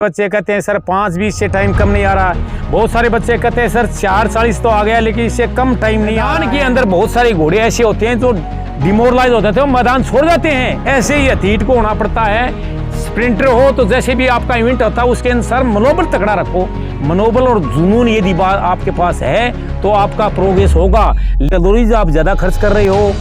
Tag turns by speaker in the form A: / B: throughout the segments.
A: बच्चे कहते हैं सर 5:20 से टाइम कम नहीं आ रहा। बहुत सारे बच्चे कहते हैं सर 4:40 तो आ गया लेकिन इससे कम टाइम नहीं। मैदान के अंदर बहुत सारे घोड़े ऐसे होते हैं जो डिमोरलाइज होते थे, वो मैदान छोड़ जाते हैं। ऐसे ही एथलीट को होना पड़ता है। स्प्रिंटर हो तो जैसे भी आपका इवेंट होता है उसके अनुसार मनोबल तगड़ा रखो। मनोबल और जुनून यदि बात आपके पास है तो आपका प्रोग्रेस होगा। कैलोरीज आप ज़्यादा खर्च कर रहे हो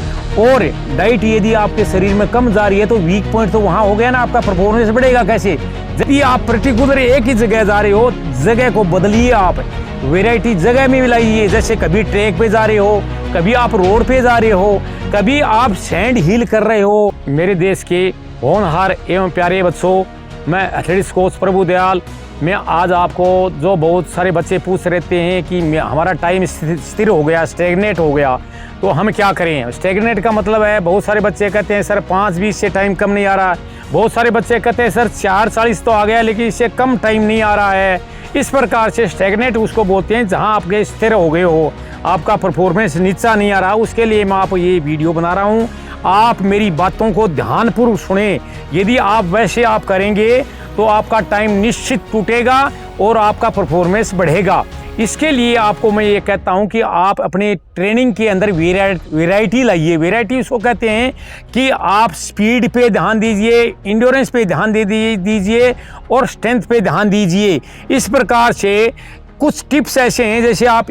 A: और डाइट यदि आपके शरीर में कम जा रही है तो वीक पॉइंट तो वहाँ हो गया ना, आपका परफॉर्मेंस बढ़ेगा कैसे? यदि आप पर्टिकुलर एक ही जगह जा रहे हो, जगह को बदलिए, आप वैरायटी जगह में मिलाइए। जैसे कभी ट्रैक पे जा रहे हो, कभी आप रोड पे जा रहे हो, कभी आप सैंड हिल कर रहे हो। मेरे देश के होनहार एवं प्यारे बच्चों, मैं एथलेटिक्स कोच प्रभु दयाल। मैं आज आपको, जो बहुत सारे बच्चे पूछ रहते हैं कि हमारा टाइम स्थिर हो गया, स्टेगनेट हो गया, तो हम क्या करें? स्टेगनेट का मतलब है, बहुत सारे बच्चे कहते हैं सर 5:20 से टाइम कम नहीं आ रहा। बहुत सारे बच्चे कहते हैं सर 4:40 तो आ गया लेकिन इससे कम टाइम नहीं आ रहा है। इस प्रकार से स्टेगनेट उसको बोलते हैं जहां आपके स्थिर हो गए हो, आपका परफॉर्मेंस नीचा नहीं आ रहा। उसके लिए मैं आपको ये वीडियो बना रहा हूँ। आप मेरी बातों को ध्यानपूर्वक सुने। यदि आप वैसे आप करेंगे तो आपका टाइम निश्चित टूटेगा और आपका परफॉर्मेंस बढ़ेगा। इसके लिए आपको मैं ये कहता हूँ कि आप अपने ट्रेनिंग के अंदर वैरायटी लाइए। वैरायटी उसको कहते हैं कि आप स्पीड पे ध्यान दीजिए, इंड्योरेंस पे ध्यान दीजिए और स्ट्रेंथ पे ध्यान दीजिए। इस प्रकार से कुछ टिप्स ऐसे हैं, जैसे आप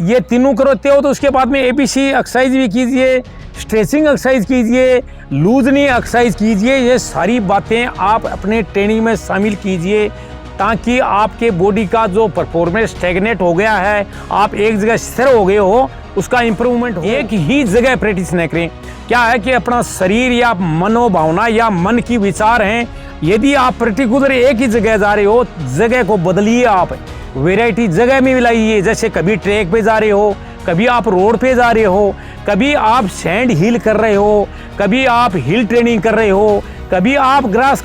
A: ये तीनों करते हो तो उसके बाद में ABC एक्सरसाइज भी कीजिए, स्ट्रेचिंग एक्सरसाइज कीजिए, लूजनिंग एक्सरसाइज कीजिए। ये सारी बातें आप अपने ट्रेनिंग में शामिल कीजिए ताकि आपके बॉडी का जो परफॉर्मेंस स्टेगनेट हो गया है, आप एक जगह स्थिर हो गए हो, उसका इंप्रूवमेंट हो। एक ही जगह प्रैक्टिस न करें। क्या है कि अपना शरीर या मनोभावना या मन की विचार हैं, यदि आप पर्टिकुलर एक ही जगह जा रहे हो, जगह को बदलिए, आप वैरायटी जगह में मिलाइए। जैसे कभी ट्रैक पे जा रहे हो, कभी आप रोड पे जा रहे हो, कभी आप सैंड हिल कर रहे हो, कभी आप हिल ट्रेनिंग कर रहे हो, कभी आप ग्रास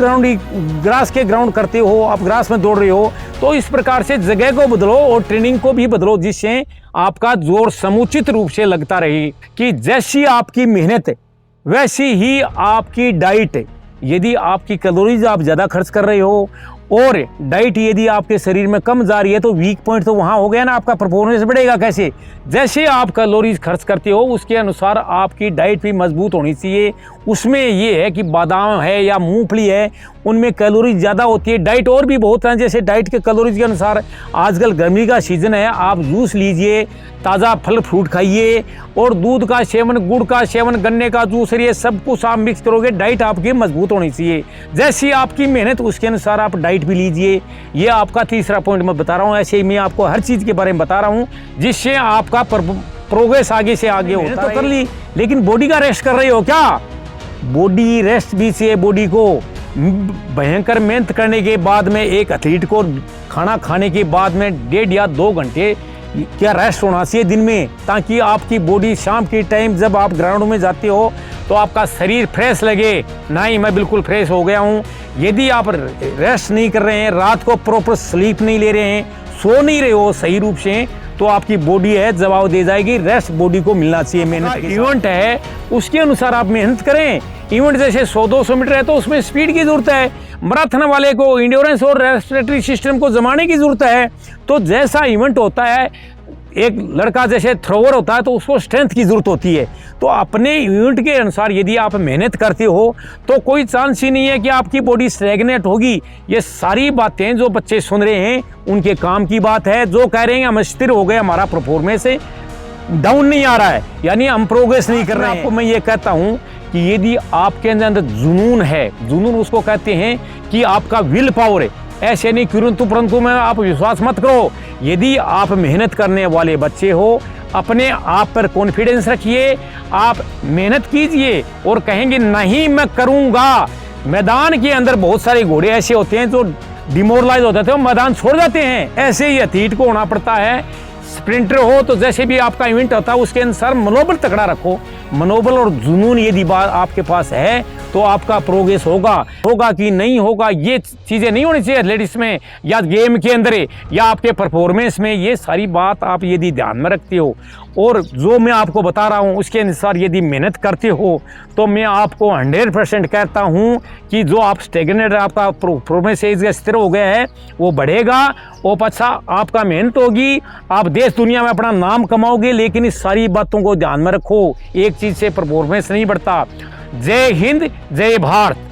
A: के ग्राउंड करते हो, आप ग्रास में दौड़ रहे हो। तो इस प्रकार से जगह को बदलो और ट्रेनिंग को भी बदलो, जिससे आपका जोर समुचित रूप से लगता रहे। कि जैसी आपकी मेहनत वैसी ही आपकी डाइट। यदि आपकी कैलोरीज आप ज़्यादा खर्च कर रहे हो और डाइट यदि आपके शरीर में कम जा रही है तो वीक पॉइंट तो वहाँ हो गया ना, आपका परफॉर्मेंस बढ़ेगा कैसे? जैसे आप कैलोरीज खर्च करते हो उसके अनुसार आपकी डाइट भी मजबूत होनी चाहिए। उसमें ये है कि बादाम है या मूंगफली है, उनमें कैलोरीज ज़्यादा होती है। डाइट और भी बहुत हैं, जैसे डाइट के कैलोरीज के अनुसार आजकल गर्मी का सीज़न है, आप जूस लीजिए, ताज़ा फल फ्रूट खाइए और दूध का सेवन, गुड़ का सेवन, गन्ने का जूस, ये सब कुछ आप मिक्स करोगे, डाइट आपकी मजबूत होनी चाहिए। जैसी आपकी मेहनत उसके अनुसार आप डाइट भी लीजिए। ये आपका तीसरा पॉइंट मैं बता रहा हूँ। ऐसे ही मैं आपको हर चीज़ के बारे में बता रहा हूँ जिससे आपका प्रोग्रेस आगे से आगे होता है। तो कर ली, लेकिन बॉडी का रेस्ट कर रही हो क्या? बॉडी रेस्ट भी चाहिए। बॉडी को भयंकर मेहनत करने के बाद में एक एथलीट को खाना खाने के बाद में 1.5 या 2 घंटे क्या रेस्ट होना चाहिए दिन में, ताकि आपकी बॉडी शाम के टाइम जब आप ग्राउंड में जाते हो तो आपका शरीर फ्रेश लगे। नहीं, मैं बिल्कुल फ्रेश हो गया हूँ। यदि आप रेस्ट नहीं कर रहे हैं, रात को प्रॉपर स्लीप नहीं ले रहे हैं, सो नहीं रहे हो सही रूप से, तो आपकी बॉडी है जवाब दे जाएगी। रेस्ट बॉडी को मिलना चाहिए। मेहनत इवेंट है उसके अनुसार आप मेहनत करें। इवेंट जैसे 100-200 मीटर है तो उसमें स्पीड की जरूरत है। मैराथन वाले को इंड्योरेंस और रेस्पिरेटरी सिस्टम को जमाने की जरूरत है। तो जैसा इवेंट होता है, एक लड़का जैसे थ्रोवर होता है तो उसको स्ट्रेंथ की जरूरत होती है। तो अपने इवेंट के अनुसार यदि आप मेहनत करते हो तो कोई चांस ही नहीं है कि आपकी बॉडी स्टैग्नेट होगी। ये सारी बातें जो बच्चे सुन रहे हैं उनके काम की बात है। जो कह रहे हैं हम स्थिर हो गए, हमारा परफॉर्मेंस डाउन नहीं आ रहा है, यानी हम प्रोग्रेस नहीं कर रहे हैं। आपको मैं ये कहता हूँ कि यदि आपके अंदर जुनून है, जुनून उसको कहते हैं कि आपका विल पावर है। ऐसे नहीं परंतु में आप विश्वास मत करो। यदि आप मेहनत करने वाले बच्चे हो, अपने आप पर कॉन्फिडेंस रखिए, आप मेहनत कीजिए और कहेंगे नहीं मैं करूँगा। मैदान के अंदर बहुत सारे घोड़े ऐसे होते हैं जो डिमोरलाइज होते थे, वो मैदान छोड़ जाते हैं। ऐसे ही एथलीट को होना पड़ता है। स्प्रिंटर हो तो जैसे भी आपका इवेंट होता है उसके अनुसार मनोबल तगड़ा रखो। मनोबल और जुनून यदि बात आपके पास है तो आपका प्रोग्रेस होगा कि नहीं होगा, ये चीज़ें नहीं होनी चाहिए एथलेटिक्स में या गेम के अंदर या आपके परफॉर्मेंस में। ये सारी बात आप यदि ध्यान में रखते हो और जो मैं आपको बता रहा हूँ उसके अनुसार यदि मेहनत करते हो तो मैं आपको 100% कहता हूँ कि जो आप स्टेगनेट आपका परफॉर्मेंस स्थिर हो गया है वो बढ़ेगा। और अच्छा आपका मेहनत होगी, आप देश दुनिया में अपना नाम कमाओगे। लेकिन इस सारी बातों को ध्यान में रखो, एक चीज़ से परफॉर्मेंस नहीं बढ़ता। जय हिंद, जय भारत।